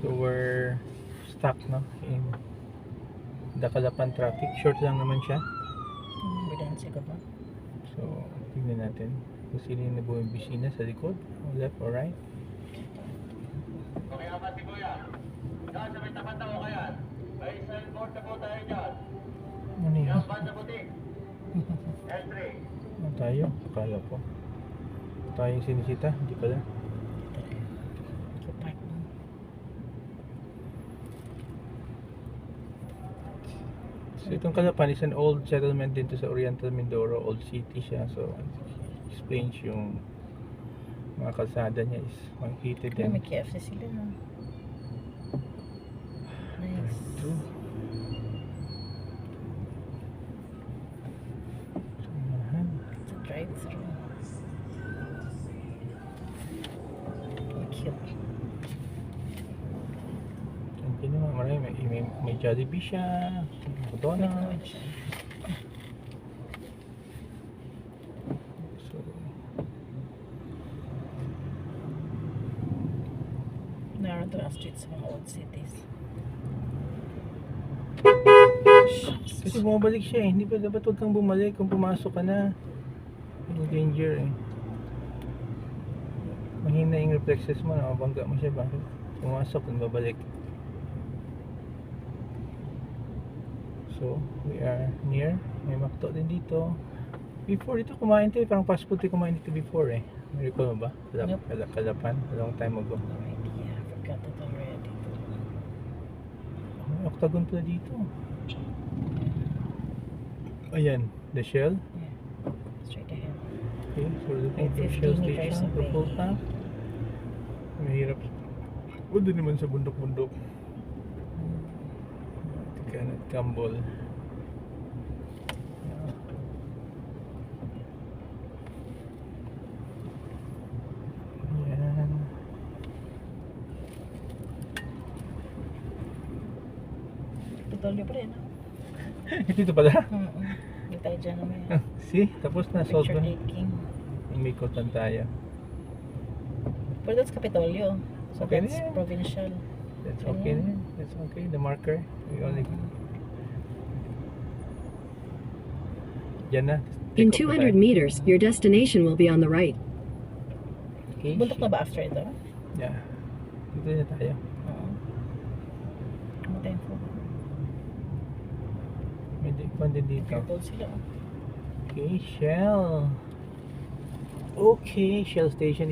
So we're stuck no in Dakalapan traffic. Short lang naman siya. Evidence ko ba? So tingnan natin kung sino yung bumibisina sa likod, left or right. Okay, apat si Kuya. Diyan sa may tapat na ko kaya. May signboard na po tayo dyan. Ano yun? Yan, banda puti. L3. Ano tayo? Akala ko tayo yung sinisita, hindi pala. Kapat mo. So itong Kalapan is an old settlement dito sa Oriental Mindoro, old city siya. So explains yung mga kalsada niya is makikita May din. KFC sila no? Nice. True. Samahan. It's a drive-thru. Cute. Hindi naman marami. May Jollibee siya, McDonald's. So, Narrow to ang streets sa mga old cities. kasi bumabalik siya eh. Hindi pa dapat huwag kang bumalik kung pumasok ka na. Yung danger eh. Mahina yung reflexes mo, nakabangga mo siya. Bakit? Pumasok kung babalik. So, we are near. May McDo din dito. Before dito kumain tayo, parang fast food tayo kumain dito before eh. May recall mo ba? Nope. Kalapan, a long time ago. No idea. I forgot it already. May octagon pala dito. Ayan, the Shell. Yeah. Straight ahead. Okay, so we're looking for May Shell 15 meters station, away. full tank. Mahirap. Huwag din naman sa bundok-bundok. Tika na, tumble. Ayan. Tutuloy pa rin. Dito pala. Hindi tayo dyan naman. See, tapos na, solve Picture na. taking. Umikotan tayo. But that's Capitolio. So Okay that's na yan. provincial. That's okay na. That's okay. The marker. We only... Diyan na. In Take off na 200 tayo. meters, your destination will be on the right. Okay. Bundok na ba after ito? Yeah. Dito na tayo. Oo. Ano tayong food? May dikpan din dito. Careful sila. Okay, Shell. Okay, Shell station